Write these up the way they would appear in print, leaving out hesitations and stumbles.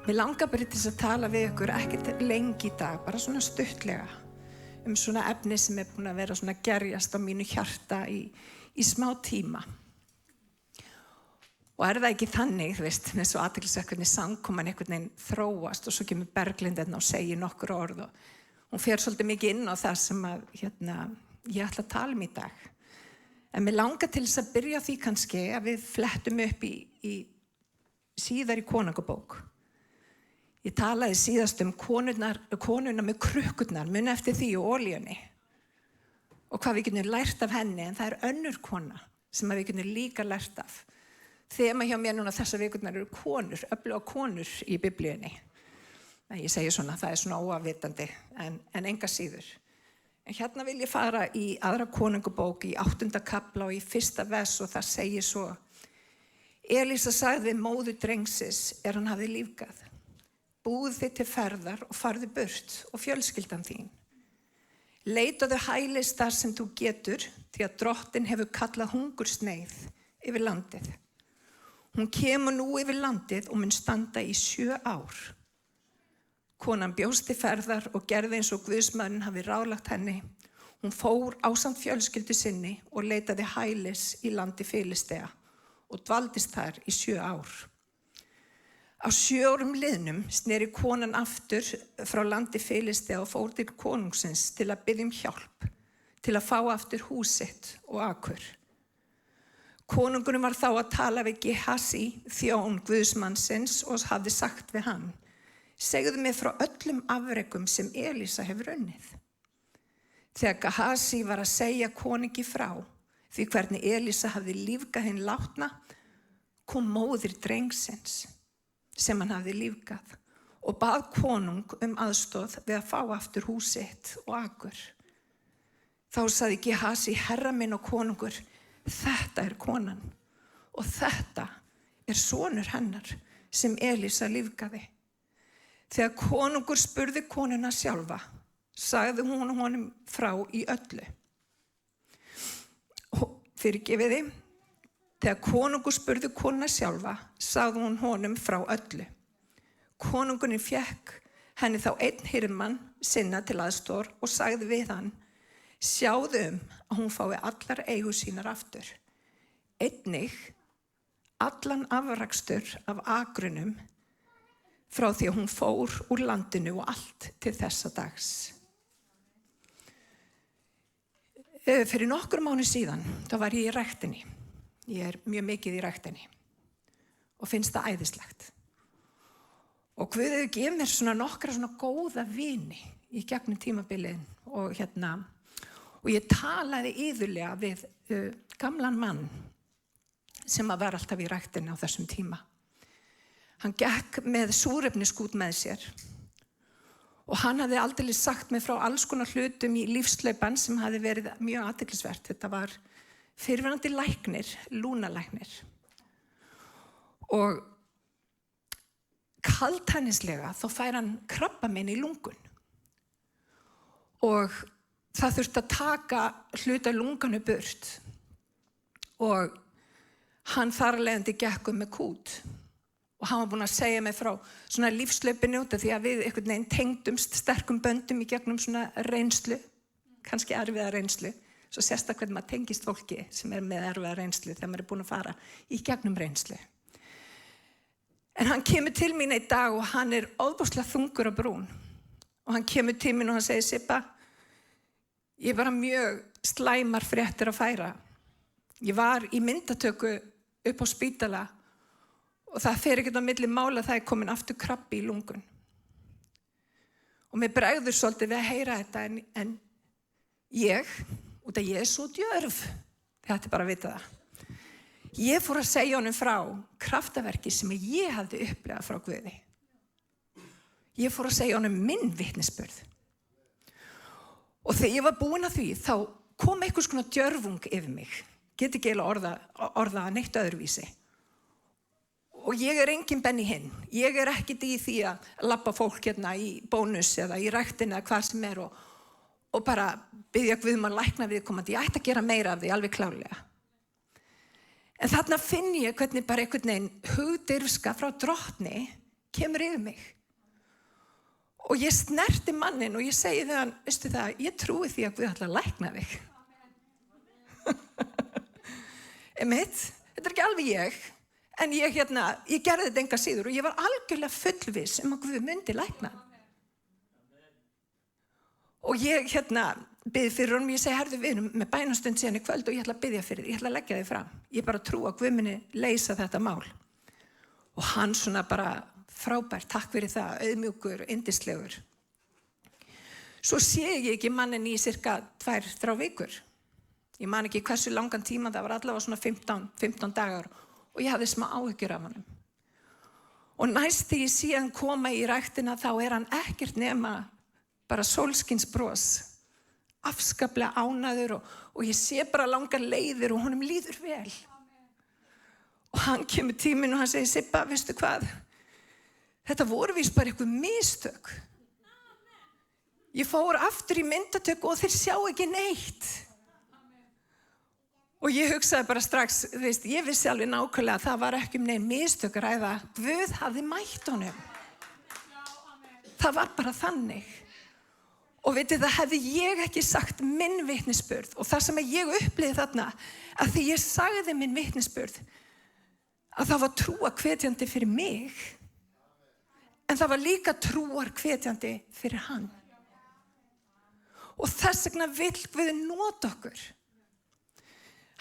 Mér langar bara til þess að tala við ykkur, ekkert lengi í dag, bara svona stuttlega, svona efni sem búin að vera svona gerjast á mínu hjarta í smá tíma. Og það ekki þannig, þú veist, með svo athyglisvert hvernig samkoman einhvern veginn þróast og svo kemur Berglind og segir nokkur orð og hún fer svolítið mikið inn á það sem að, ég ætla að tala í dag. En mér langar til þess að byrja á því kannski að við flettum upp í síðar í Konungabók. Ég talaði síðast konuna með krukkurnar, muni eftir því og olíunni. Og hvað við getum lært af henni, en það önnur kona sem við getum líka lært af. Þema hjá mér núna þessar vikurnar eru konur, öfluga konur í Biblíunni. Ég segi svona, það svona óafvitandi, en enga síður. En hérna vil ég fara í aðra Konungabók, í 8. kafla og í 1. vers og það segir svo. Elísa sagði við móður drengsins hann hafði lífgað. Búðu þig til ferðar og farðu burt og fjölskyldan þín. Leitaðu hælis þar sem þú getur, því að Drottinn hefur kallað hungursneið yfir landið. Hún kemur nú yfir landið og mun standa í 7 ár. Konan bjóst til ferðar og gerði eins og Guðsmaðurinn hafi ráðlagt henni. Hún fór ásamt fjölskyldu sinni og leitaði hælis í landi Filistea og dvaldist þar í 7 ár. Á 7 árum liðnum sneri konan aftur frá landi Filistea og fór til konungsins til að biðja hjálp, til að fá aftur hús sitt og akur. Konungurinn var þá að tala við Gehasi, þjón Guðsmannsins, og hafði sagt við hann, segðu mér frá öllum afrekum sem Elísa hefur unnið. Þegar Gehasi var að segja konungi frá, því hvernig Elísa hafði lífgað hinn látna, kom móðir drengsins, sem hann hafði lífgað, og bað konung aðstoð við að fá aftur hús sitt og akur. Þá sagði Gehasi, herra minn og konungur, þetta konan og þetta sonur hennar sem Elísa lífgaði. Þegar konungur spurði konuna sjálfa, sagði hún honum frá í öllu. Fyrirgefiði. Þegar konungur spurði konuna sjálfa, sagði hún honum frá öllu. Konungurinn fékk henni þá einn hirðmann sinna til aðstoðar og sagði við hann, sjáðu að hún fái allar eigur sínar aftur. Einnig allan afrakstur af akrunum frá því að hún fór úr landinu og allt til þessa dags. Fyrir nokkur mánuð síðan, þá var ég í ræktinni. Ég mjög mikið í ræktinni og finnst það æðislegt. Og Guð hefur gefið mér svona nokkra svona góða vini í gegnum tímabilið og ég talaði iðulega við gamlan mann sem var alltaf í ræktinni á þessum tíma. Hann gekk með súrefniskút með sér og hann hafði aldrei sagt mér frá alls konar hlutum í lífslaupan sem hafði verið mjög athyglisvert. Þetta var fyrrverandi læknir, lúnalæknir. Og kaldhæðnislega þá fær hann krabbamein í lungun. Og það þurfti að taka hluta lunganu burt. Og hann þar af leiðandi gekk með kút. Og hann var búinn að segja mig frá svona lífslaupinu út af því að við einhvern veginn tengdumst sterkum böndum í gegnum svona reynslu, kannski erfiða reynslu. Svo sérstaklega hvernig maður tengist fólki sem með erfiða reynslu þegar maður búinn að fara í gegnum reynslu. En hann kemur til mín einn dag og hann ofboðslega þungur á brún. Og hann kemur til mín og hann segir, Sibba, ég bara mjög slæmar fréttir að færa. Ég var í myndatöku upp á spítala og það fer ekkert á milli mála að það komin aftur krabbi í lungun. Og mér bregður svolítið við að heyra þetta en ég, út að ég svo djörf, þetta bara að vita það. Ég fór að segja honum frá kraftaverki sem ég hafði upplifað frá Guði. Ég fór að segja honum minn vitnisburð. Og þegar ég var búin að því, þá kom einhvers konar djörfung yfir mig. Get ekki eiginlega orða neitt öðruvísi. Og ég engin Benni Hinn. Ég ekkert í því að labba fólk hérna í bónus eða í ræktinni eða hvað sem og bara biðja Guð að lækna viðkomandi. Ég ætti að gera meira af því, alveg klárlega. En þarna finn ég hvernig bara einhvern veginn hugdirfska frá Drottni kemur yfir mig. Og ég snerti manninn og ég segi við hann, veistu það, ég trúi því að Guð ætlar að lækna þig. Einmitt, þetta ekki alveg ég, en ég gerði þetta enga síður og ég var algjörlega fullviss að Guð myndi lækna. Og ég bið fyrir honum, ég segi, herðu, við erum með bænastund síðan í kvöld og ég ætla að biðja fyrir þig, ég ætla að leggja þig fram. Ég bara trú að Guð muni leysa þetta mál. Og hann svona bara frábært, takk fyrir það, auðmjúkur, yndislegur. Svo sé ég ekki manninn í cirka 2-3 vikur. Ég man ekki hversu langan tíma, það var allavega svona 15 dagar og ég hafði smá áhyggjur af honum. Og næst þegar ég sé hann koma í ræktina þá hann ekkert nema bara sólskinsbros, afskaplega ánægður og ég sé bara langar leiðir og honum líður vel. Og hann kemur tíminn og hann segir, Sibba, veistu hvað? Þetta voru víst bara eitthvað mistök. Ég fór aftur í myndatöku og þeir sjá ekki neitt. Og ég hugsaði bara strax, ég vissi alveg nákvæmlega að það var ekki nein mistök að ræða. Guð hafði mætt honum. Það var bara þannig. Og veitir, það hefði ég ekki sagt minn vitnisburð og það sem ég upplifði þarna, að því ég sagði minn vitnisburð, að það var trúarhvetjandi fyrir mig, en það var líka trúarhvetjandi fyrir hann. Og þess vegna vill Guð nota okkur.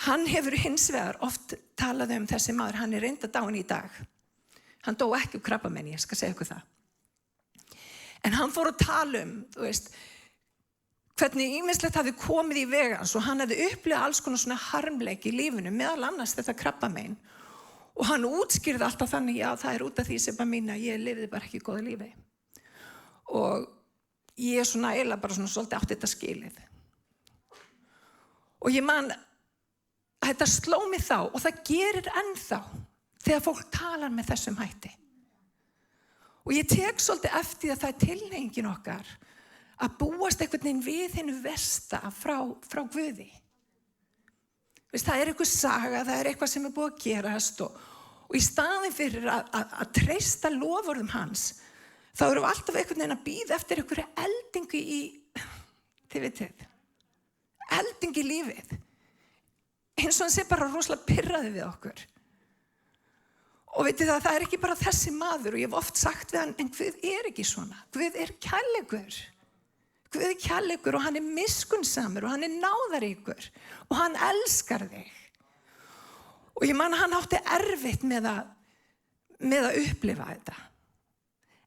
Hann hefur hins vegar oft talað þessi maður, hann reyndar dáinn í dag. Hann dó ekki úr krabbameini, ég skal segja ykkur það. En hann fór að tala hvernig ýmislegt hafði komið í vegans og hann hafði upplifað alls konar svona harmleik í lífinu, meðal annars þetta krabbamein. Og hann útskýrði alltaf þannig, já, það út af því sem að mín að ég lifði bara ekki góðu lífi. Og ég svona eiginlega bara svona svolítið átti þetta skilið. Og ég man, þetta sló mig þá og það gerir ennþá þegar fólk talar með þessum hætti. Og ég tek svolítið eftir að það tilhneigingin okkar að búast einhvern veginn við hinu versta frá Guði. Það eitthvað saga, það eitthvað sem búið að gerast og í staðinn fyrir að treysta loforðum hans, þá erum við alltaf einhvern veginn að bíða eftir einhverju eldingu þið vitið, eldingu í lífið. Eins og hann sé bara rosalega pirraði við okkur. Og veitir það ekki bara þessi maður og ég hef oft sagt við hann, en Guð ekki svona. Guð kærleikur. Guð kærleikur og hann miskunnsamur og hann náðaríkur og hann elskar þig. Og ég man hann átti erfitt með að upplifa þetta.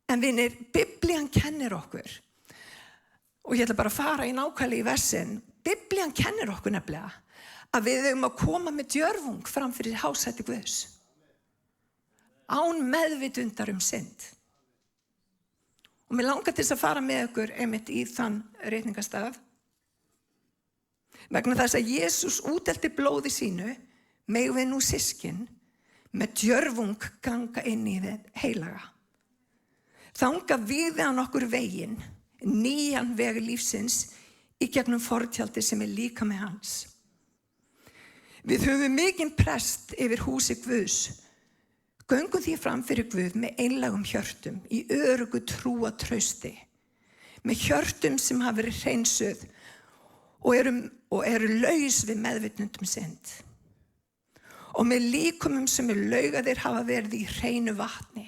En vinir, Biblían kennir okkur. Og ég ætla bara að fara í nákvæmlega í versin. Biblían kennir okkur nefnilega að við eigum að koma með djörfung fram fyrir hásæti Guðs. Án meðvitundar synd. Og mér langar til að fara með ykkur einmitt í þann reikningastaf. Vegna þess að Jesús útdelti blóði sínu, megum við nú systkin, með djörfung ganga inn í þið heilaga. Þangað vígði hann okkur veginn, nýjan veg lífsins, í gegnum fortjaldi sem líkami hans. Við höfum mikinn prest yfir húsi Guðs, göngum því fram fyrir Guð með einlægum hjörtum, í öruggu trúartrausti, með hjörtum sem hafa verið hreinsuð og eru laus við meðvitundum synd. Og með líkumum sem laugaðir hafa verið í hreinu vatni.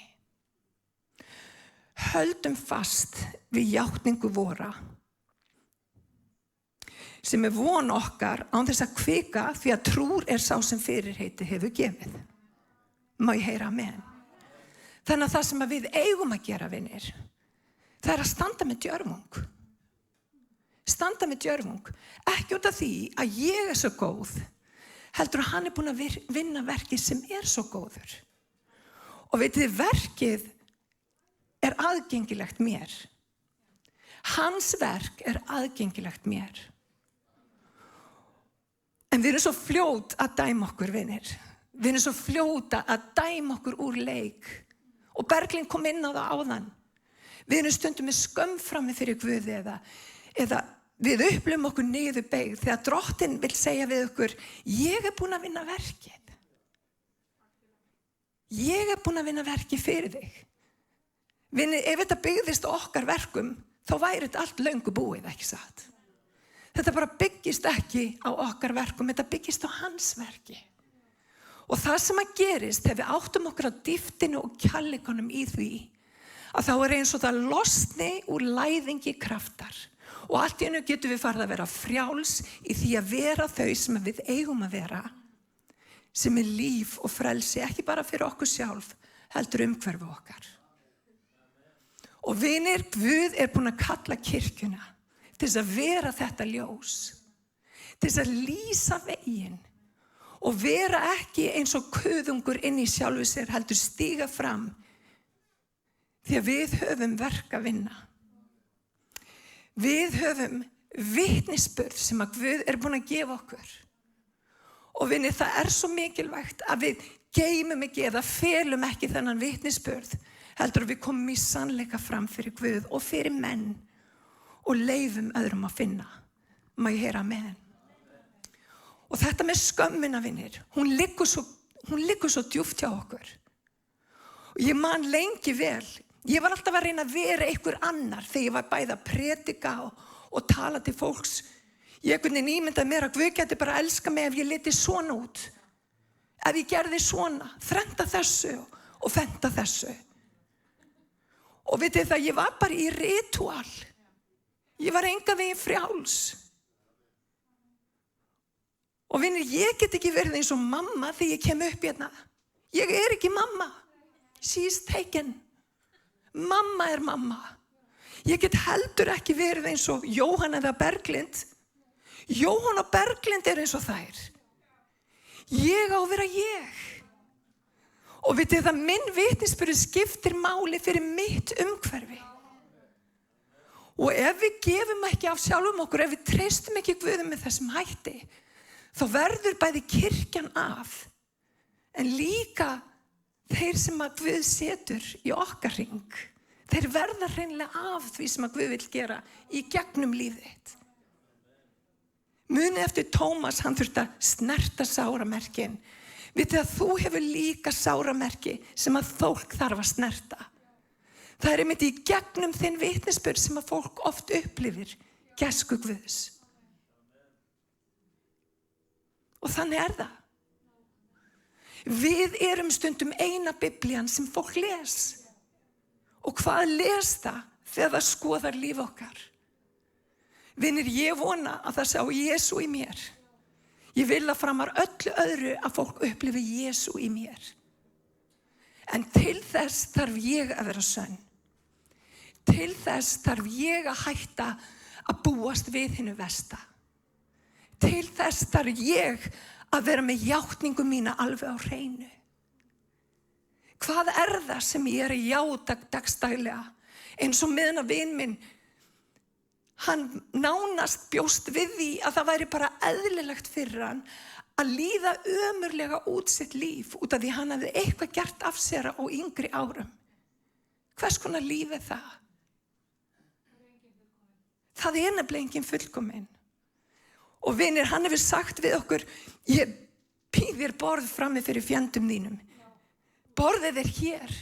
Höldum fast við játningu vora, sem von okkar án þess að hvika því að trúr sá sem fyrirheiti hefur gefið. Má ég heyra amen. Þannig að það sem við eigum að gera, vinir, það að standa með djörfung. Standa með djörfung. Ekki út af því að ég svo góð, heldur að hann búinn að vinna verkið sem svo góður. Og veitir þið, verkið aðgengilegt mér. Hans verk aðgengilegt mér. En við erum svo fljót að dæma okkur, vinir. Við erum svo fljóta að dæma okkur úr leik. Og Berglind kom inn á það áðan. Við erum stundum með skömm frammi fyrir Guði eða við upplifum okkur niðurbeygð þegar Drottinn vill segja við okkur, ég búinn að vinna verkið. Ég búinn að vinna verkið fyrir þig. Vinir, ef þetta byggðist á okkar verkum, þá væri þetta allt löngu búið, ekki satt. Þetta bara byggist ekki á okkar verkum, þetta byggist á hans verki. Og það sem að gerist, þegar við áttum okkur á dýptinu og kærleikanum í því, að þá er eins og það losni úr læðingi kraftar. Og allt í einu getum við farið að vera frjáls í því að vera þau sem við eigum að vera, sem er líf og frelsi, ekki bara fyrir okkur sjálf, heldur umhverfi okkar. Og vinir, Guð er búinn að kalla kirkjuna til þess að vera þetta ljós, til þess að lýsa veginn og vera ekki eins og kuðungur inn í sjálfu sér, heldur stíga fram því að við höfum verk að vinna. Við höfum vitnisburð sem að Guð er búinn að gefa okkur. Og vinir, það er svo mikilvægt að við geymum ekki eða felum ekki þennan vitnisburð, heldur við komum í sannleika fram fyrir Guð og fyrir menn og leyfum öðrum að finna. Má ég heyra amen? Og þetta með skömmina, vinir, hún liggur svo djúpt hjá okkur. Og ég man lengi vel, ég var alltaf að reyna að vera einhver annar þegar ég var bæði að predika og tala til fólks. Ég einhvern veginn ímyndaði mér að Guð gæti bara að elska mig ef ég liti svona út. Ef ég gerði svona, þrenta þessu og fenta þessu. Og vitið það, ég var bara í ritúal. Ég var engan veginn frjáls. Og vinir, ég get ekki verið eins og mamma þegar ég kem upp hérna. Ég er ekki mamma. She's taken. Mamma er mamma. Ég get heldur ekki verið eins og Jóhann eða Berglind. Jóhann og Berglind er eins og þær. Ég á að vera ég. Og vitið það, minn vitnisburður skiptir máli fyrir mitt umhverfi. Og ef við gefum ekki af sjálfum okkur, ef við treystum ekki Guðum með þessum hætti, þá verður bæði kirkjan af, en líka þeir sem að Guð setur í okkar hring, þeir verða hreinlega af því sem að Guð vill gera í gegnum lífið þitt. Munið eftir Tómas, hann þurfti að snerta sáramerkin. Vitið að þú hefur líka sáramerki sem að fólk þarf að snerta. Það er einmitt í gegnum þinn vitnisburð sem að fólk oft upplifir gæsku Guðs. Og þannig er það. Við erum stundum eina biblían sem fólk les. Og hvað les það þegar það skoðar líf okkar? Vinir, ég vona að það sjá Jesú í mér. Ég vil að framar öllu öðru að fólk upplifi Jesú í mér. En til þess þarf ég að vera sönn. Til þess þarf ég að hætta að búast við hinu versta. Til þess þarf ég að vera með játningu mína alveg á hreinu. Hvað er það sem ég er að játa dagstaglega? Eins og meðan að vin minn, hann nánast bjóst við því að það væri bara eðlilegt fyrir hann að líða ömurlega út sitt líf út af því hann hafði eitthvað gert af sér á yngri árum. Hvers konar líf er það? Það er nefnilega engin fullkomin. Og vinir, hann hefur sagt við okkur, ég býð þér borð frammi fyrir fjandum þínum. Borðið er hér.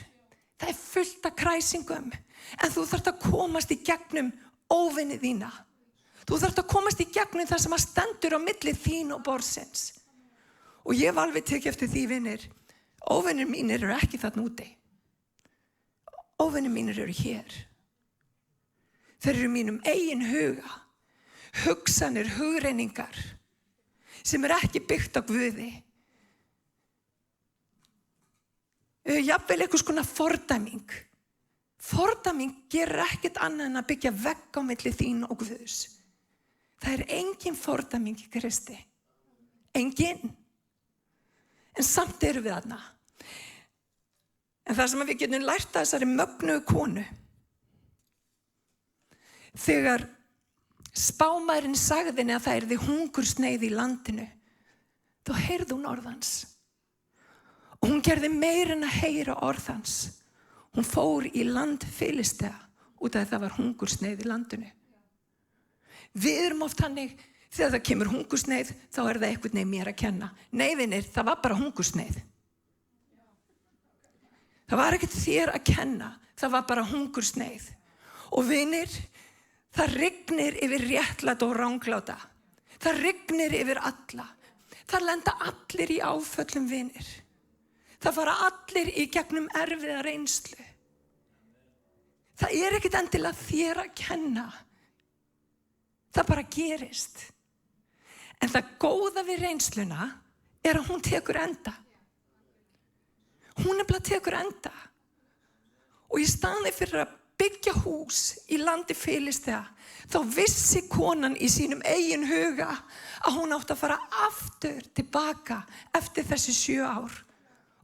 Það er fullt af kræsingum, en þú þarft að komast í gegnum óvinni þína. Þú þarft að komast í gegnum það sem að stendur á milli þín og borðsins. Og ég hef alveg tekið eftir því, vinir, óvinnir mínir eru ekki þarna úti. Óvinnir mínir eru hér. Þeir eru mínum eigin huga, hugsanir, hugreiningar, sem er ekki byggt á Guði. Jafnvel einhvers konar fordæming. Fordæming gerir ekkert annað en að byggja vegg á milli þín og Guðs. Það er engin fordæming í Kristi. Engin. En samt eru við þarna. En það sem við getum lært að þessari mögnuðu konu, þegar spámaðurinn sagði henni að það yrði hungursneyð í landinu, þá heyrði hún orð hans. Og hún gerði meira en að heyra orð hans. Hún fór í land Filistea út af það var hungursneyð í landinu. Við erum oft hannig, þegar það kemur hungursneyð, þá er það einhvern veginn mér að kenna. Nei, vinir, það var bara hungursneyð. Það var ekkert þér að kenna, það var bara hungursneið. Og vinir, það rignir yfir réttláta og rangláta. Það rignir yfir alla. Það lenda allir í áföllum, vinir. Það fara allir í gegnum erfiða reynslu. Það ekkert endilega þér að kenna. Það bara gerist. En það góða við reynsluna að hún tekur enda. Hún nefnilega tekur enda. Og í staði fyrir að byggja hús í landi Filistea, þá vissi konan í sínum eigin huga að hún átti að fara aftur tilbaka eftir þessi 7 ár.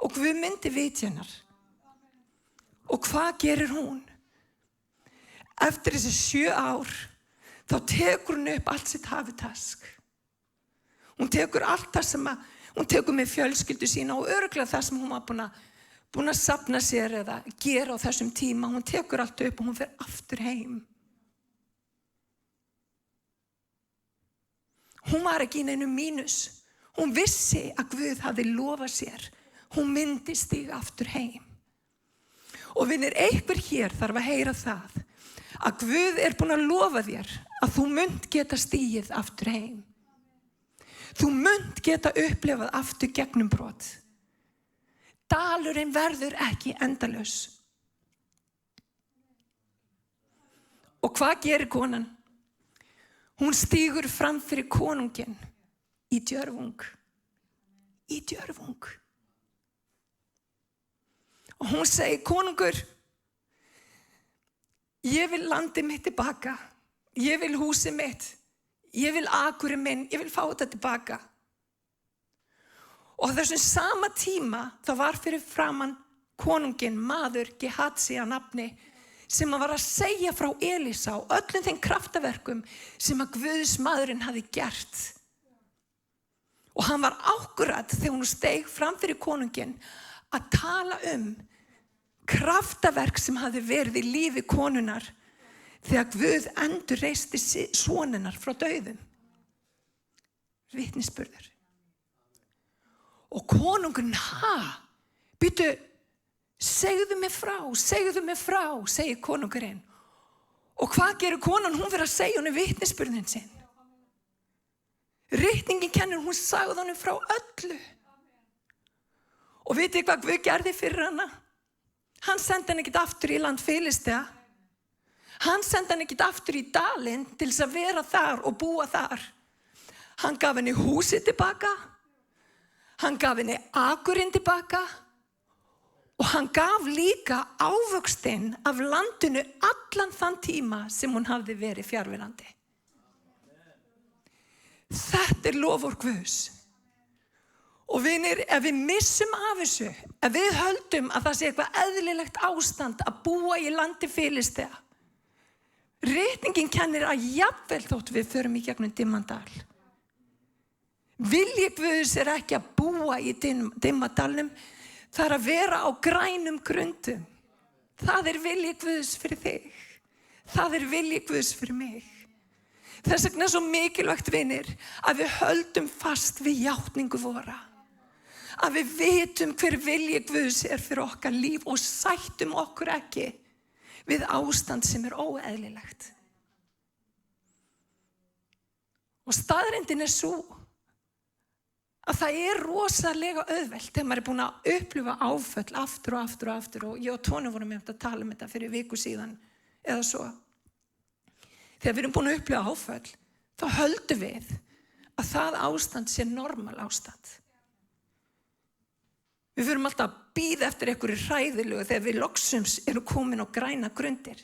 Og Guð myndi vitja hennar. Og hvað gerir hún? Eftir þessi 7 ár, þá tekur hún upp allt sitt hafutask. Hún tekur allt það sem hún tekur með fjölskyldu sína og örugglega það sem hún var búin að safna sér eða gera á þessum tíma. Hún tekur allt upp og hún fer aftur heim. Hún var ekki í neinu mínus. Hún vissi að Guð hafði lofað sér. Hún myndi stíga aftur heim. Og vinir, einhver hér þarf að heyra það að Guð búin að lofa þér að þú munt geta stígið aftur heim. Þú munt geta upplifað aftur gegnumbrot. Dalurinn verður ekki endalaus. Og hvað gerir konan? Hún stígur fram fyrir konunginn í djörfung. Í djörfung. Og hún segir, konungur, ég vil landið mitt tilbaka. Ég vil húsið mitt. Ég vil akurinn minn. Ég vil fá þetta tilbaka. Og þessum sama tíma þá var fyrir framan konunginn maður Gehazi að nafni sem var að segja frá Elísa og öllum þeim kraftaverkum sem að Guðs maðurinn hafi gert. Og hann var ákkurat þegar hún steig fram fyrir konunginn að tala kraftaverk sem hafi verið í lífi konunar þegar Guð endurreisti son hennar frá dauðum. Vitnisburður. Og konungurinn, býtu, segðu mig frá, segir konungurinn. Og hvað gerir konan? Hún fyrir að segja honum vitnisburðin sinn. Ritningin kennir, hún sagði honum frá öllu. Og vitið hvað Guð gerði fyrir hana? Hann sendi hann ekkert aftur í land Filistea. Hann sendi hann ekkert aftur í dalinn til þess að vera þar og búa þar. Hann gaf henni húsið tilbaka. Hann gaf henni akurinn tilbaka. Og hann gaf líka ávöxtinn af landinu allan þann tíma sem hún hafði verið fjarverandi. Þetta lofur Guðs. Og vinir, ef við missum af þessu, ef við höldum að það sé eitthvað eðlilegt ástand að búa í landi Filistea, ritningin kennir að jafnvel þótt við förum í gegnum Dimmandal. Vilji Guðs ekki að búa í Dimmadalnum, það að vera á grænum grundum. Það vilji Guðs fyrir þig. Það vilji Guðs fyrir mig. Þess vegna svo mikilvægt, vinir, að við höldum fast við játningu vora. Að við vitum hver vilji Guðs fyrir okkar líf og sættum okkur ekki við ástand sem óeðlilegt. Og staðreyndin svo að það rosalega auðvelt þegar maður búin að upplifa áföll aftur og aftur og aftur, og ég og Tóni vorum með að tala þetta fyrir viku síðan eða svo. Þegar við erum búin að upplifa áföll, þá höldum við að það ástand sé normal ástand. Við förum alltaf að bíða eftir einhverju hræðilegu þegar við loksums erum komin á græna grundir.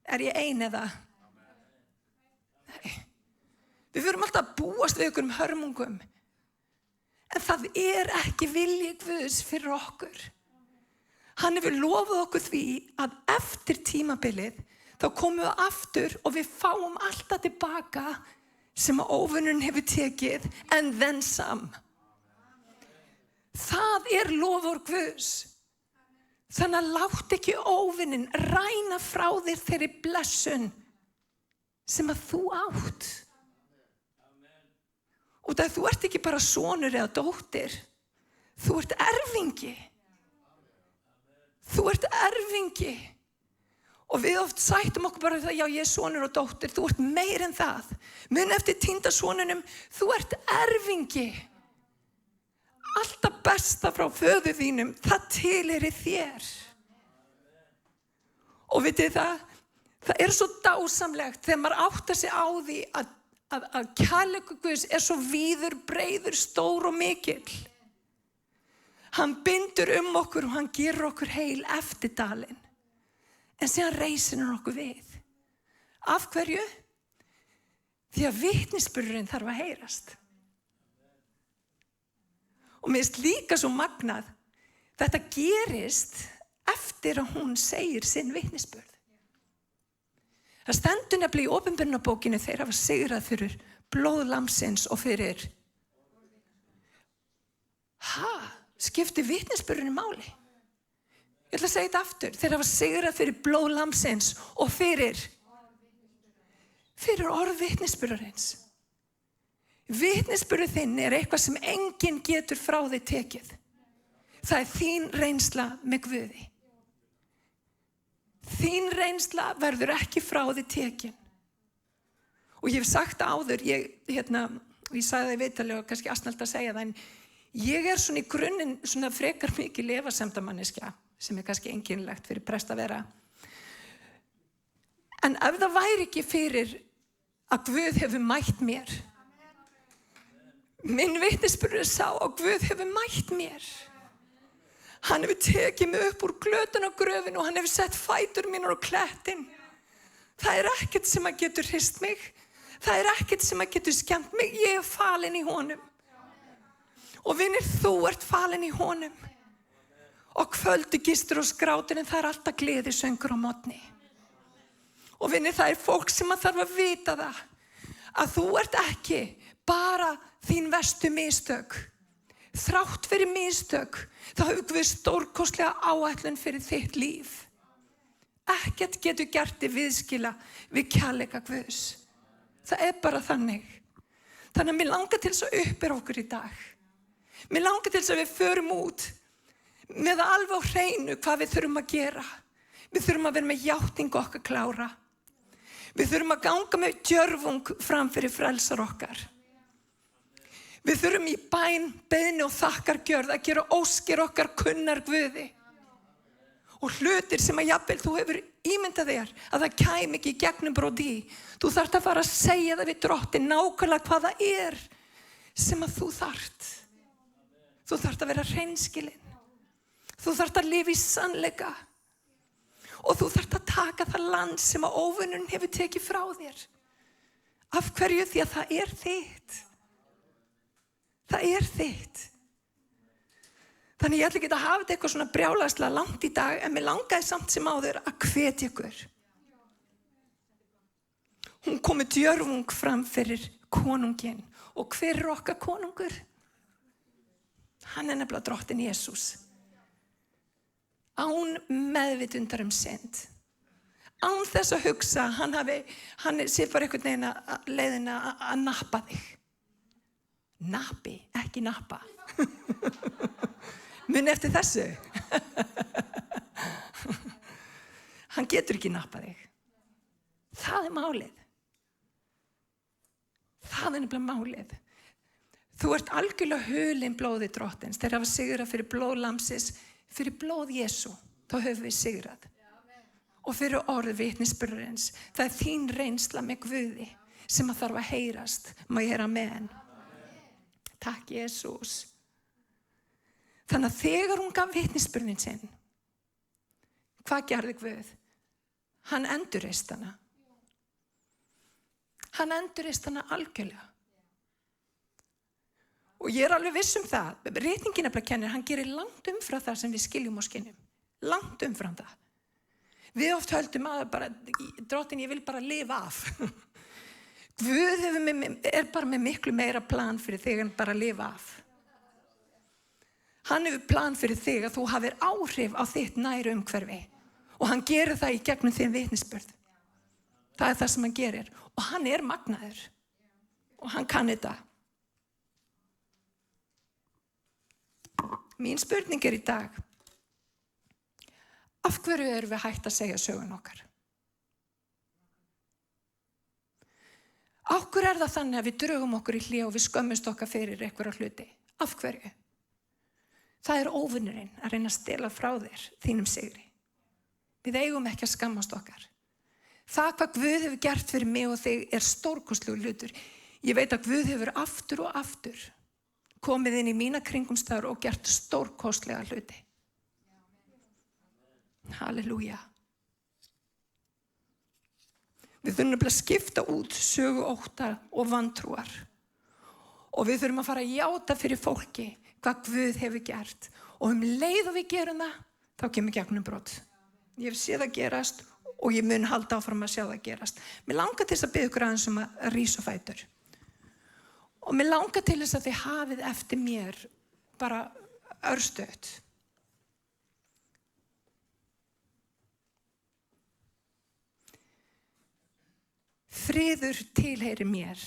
Ég ein eða? Nei. Við förum alltaf að búast við einhverjum hörmungum. En það ekki vilji Guðs fyrir okkur. Hann hefur lofað okkur því að eftir tímabilið þá komum við aftur og við fáum alltaf tilbaka sem óvinnurinn hefur tekið, and then some. Það lofur Guðs. Þannig að látt ekki óvinnin ræna frá þér þeirri blessun sem að þú átt. Og það þú ekki bara sonur eða dóttir, þú erfingi. Þú ert erfingi. Og við oft sættum okkur bara það, já, ég sonur og dóttir, þú ert meir en það. Mun eftir týnda sonunum, þú ert erfingi. Allt það besta frá föður þínum, það tilheyrir þér. Og vitið það er svo dásamlegt þegar maður áttar sig á því að kærleikur Guðs er svo víður, breiður, stór og mikill. Hann bindur okkur og hann gerir okkur heil eftir dalinn. En síðan reisir hann okkur við. Af hverju? Því að vitnisburðurinn þarf að heyrast. Og mér finnst líka svo magnað, þetta gerist eftir að hún segir sinn vitnisburð. Það stendur nefnilega í opinberunarbókinni þeir hafa sigrað fyrir blóð lambsins og fyrir skipti vitnisburðurinn máli? Ég ætla að segja þetta aftur. Þeir hafa sigrað fyrir blóð lambsins og fyrir orð vitnisburðarins. Vitnisburður þinn er eitthvað sem enginn getur frá þig tekið. Það er þín reynsla með Guði. Þín reynsla verður ekki frá þig tekin. Og ég hef sagt áður, ég sagði það í viðtali og kannski asnalt að segja það, en ég er svona í grunninn svona frekar mikið efasemdamanneskja, sem er kannski einkennilegt fyrir prest að vera. En ef það væri ekki fyrir að Guð hefur mætt mér, minn vitnisburður sá að Guð hefur mætt mér. Hann hefur tekið mig upp úr glötun og gröfin og hann hefur sett fætur mínur á klettinn. Það er ekkert sem að getur hrist mig. Það er ekkert sem að getur skemmt mig. Ég er falin í honum. Og vinir, þú ert falin í honum. Og kvöldu gistur og skrátur, en það er alltaf gleðisöngur á morgni. Og vinir, það er fólk sem að þarf að vita það, að þú ert ekki bara þín verstu mistök. Þrátt fyrir mistök, þá hefur Guð stórkostlega áætlun fyrir þitt líf. Ekkert getur gert þig viðskila við kærleika Guðs. Það er bara þannig. Þannig að mér langar til þess að uppbera okkur í dag. Mér langar til þess að við förum út með það alveg á hreinu hvað við þurfum að gera. Við þurfum að vera með játningu okkar klára. Við þurfum að ganga með djörfung fram fyrir frelsar okkar. Við þurfum í bæn, beiðni og þakkargjörð að gera óskir okkar kunnar Guði. Og hlutir sem að jafnvel þú hefur ímyndað þér að það kæmi ekki í gegnum broti. Þú þarft að fara að segja það við Drottinn nákvæmlega hvað það er sem að þú þarft. Þú þarft að vera hreinskilinn. Þú þarft að lifa í sannleika. Og þú þarft að taka það land sem að óvinnurinn hefur tekið frá þér. Af hverju? Því að það er þitt. Það er þitt. Þannig ég ætla ekki að hafa þetta eitthvað svona brjálæðislega langt í dag, en mér langaði samt sem áður að hvetja ykkur. Hún kom með djörfung fram fyrir konunginn. Og hver er okkar konungur? Hann er nefnilega Drottinn Jesús. Án meðvitundar synd. Án þess að hugsa, hann sé bara einhvern veginn að leiðina að nappa þig. Napi, ekki nappa. Muni eftir þessu. Hann getur ekki nappað þig. Það er málið. Það er nefnilega málið. Þú ert algjörlega hulinn blóði Drottins. Þeir hafa sigrað fyrir blóð lambsins, fyrir blóð Jesú. Þá höfum við sigrað. Og fyrir orð vitnisburðarins. Það er þín reynsla með Guði sem að þarf að heyrast. Má ég heyra amen? Takk Jesús. Þannig að þegar hún gaf vitnisburðin sinn, hvað gerði Guð? Hann endurreist hana. Hann endurreist hana algjörlega. Og ég er alveg viss það. Ritningin nefnilega kennir, hann gerir langt umfram það sem við skiljum og skinnum. Langt umfram það. Við oft höldum að bara, Drottinn, ég vil bara lifa af. Guð er bara með miklu meira plan fyrir þig en bara lifa af. Hann hefur plan fyrir þig að þú hafir áhrif á þitt næru umhverfi. Og hann gerir það í gegnum þinn vitnisburð. Það er það sem hann gerir. Og hann er magnaður. Og hann kann þetta. Mín spurning er í dag. Af hverju erum við hægt að segja sögun okkar? Af hverju það þannig að við drögum okkur í hlé og við skömmumst okkar fyrir einhverja hluti? Af hverju? Það óvinurinn að reyna að stela frá þér þínum sigri. Við eigum ekki að skammast okkar. Það hvað Guð hefur gert fyrir mig og þig stórkostlegur hlutur. Ég veit að Guð hefur aftur og aftur komið inn í mína kringumstæður og gert stórkostlega hluti. Halleluja. Við þurfum að skipta út sögu ótta og vantrúar. Og við þurfum að fara að játa fyrir fólki hvað Guð hefur gert. Og leið og við gerum það, þá kemur gegnum brot. Ég hef séð það gerast og ég mun halda áfram að sjá það gerast. Mér langar til þess að biðja ykkur aðeins að rísa á fætur. Og mér langar til þess að þið hafið eftir mér bara örstutt. Friður tilheyrir mér.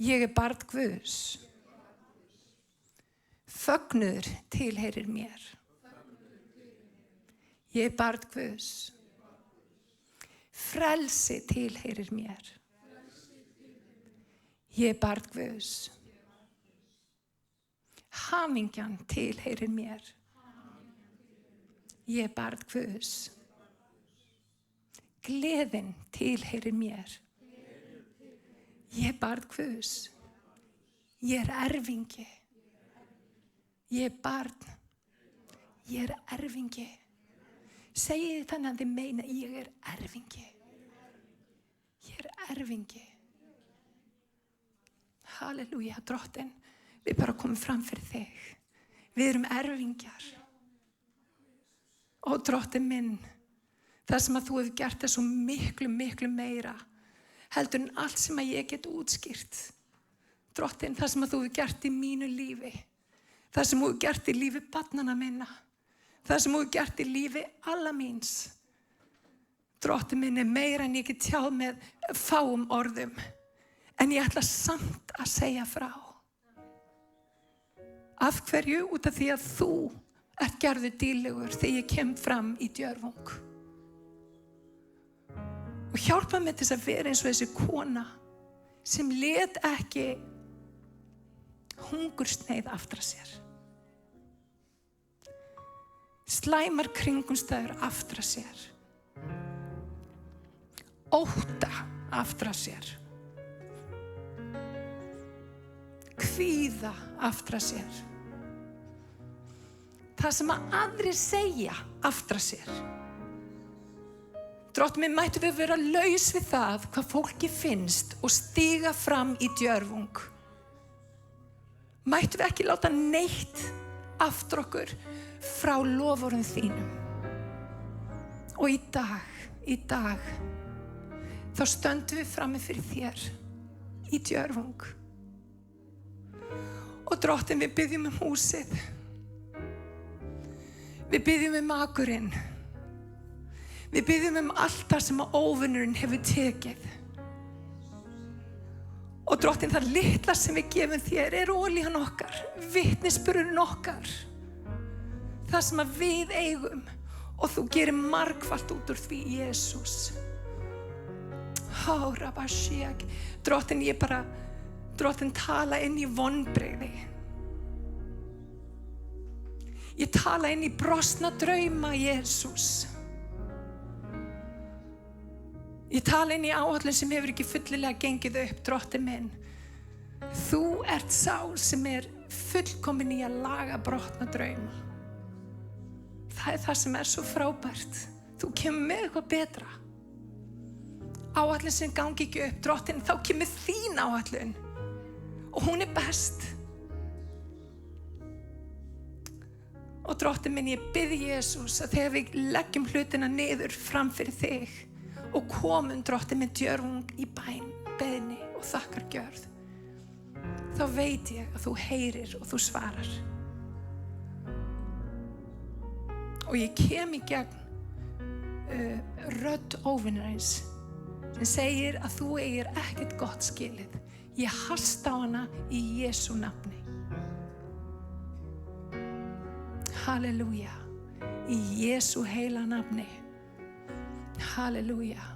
Ég barn Guðs. Fögnuður tilheyrir mér. Ég barn Guðs. Frelsi tilheyrir mér. Ég barn Guðs. Hamingjan tilheyrir mér. Ég barn Guðs. Gleðin tilheyrir mér. Ég barn Guðs. Ég erfingi. Ég barn. Ég erfingi. Segið þannig að þið meina ég erfingi. Ég erfingi. Halleluja, Drottinn. Við bara komum fram fyrir þig. Við erum erfingjar. Ó, Drottinn minn. Það sem að þú hefur gert svo miklu, miklu meira heldur en allt sem að ég get útskýrt. Drottinn, það sem að þú hefur gert í mínu lífi. Það sem þú hefur gert í lífi barnanna minna. Það sem þú hefur gert í lífi alla míns. Drottinn minn meira en ég get tjáð með fáum orðum. En ég ætla samt að segja frá. Af hverju? Út af því að þú ert gerður dýrlegur þegar ég kem fram í djörfung. Og hjálpa mig til að vera eins og þessi kona sem lét ekki hungursneið aftra sér. Slæmar kringumstæður aftra sér. Ótta aftra sér. Kvíða aftra sér. Það sem að aðrir segja aftra sér. Drottinn minn, mættu við vera laus við það hvað fólki finnst og stíga fram í djörfung. Mættu við ekki láta neitt aftur okkur frá loforðum þínum. Og í dag, þá stöndum við frammi fyrir þér í djörfung. Og Drottinn, við biðjum húsið. Við biðjum akurinn. Við biðjum allt það sem að óvinurinn hefur tekið. Og Drottinn, það litla sem við gefum þér olían okkar, vitnisburðurinn okkar. Það sem að við eigum og þú gerir margfalt út úr því, Jesús. Drottinn, tala inn í vonbrigði. Ég tala inn í brostna drauma, Jesús. Ég tala inn í áætlun sem hefur ekki fullilega gengið upp, Drottinn minn. Þú ert sá sem fullkomin í að laga brotna drauma. Það það sem svo frábært. Þú kemur með eitthvað betra. Áætlun sem gangi ekki upp, Drottinn, þá kemur þín áætlun. Og hún best. Og Drottinn minn, ég bið Jesús að þegar við leggjum hlutina niður fram fyrir þig og komum, Drottinn minn, djörfung í bæn, beiðni og þakkargjörð, þá veit ég að þú heyrir og þú svarar. Og ég kem í gegn rödd óvinarins sem segir að þú eigir ekkert gott skilið. Ég hasta á hana í Jesú nafni. Halleluja. Í Jesú heila nafni. Halleluja.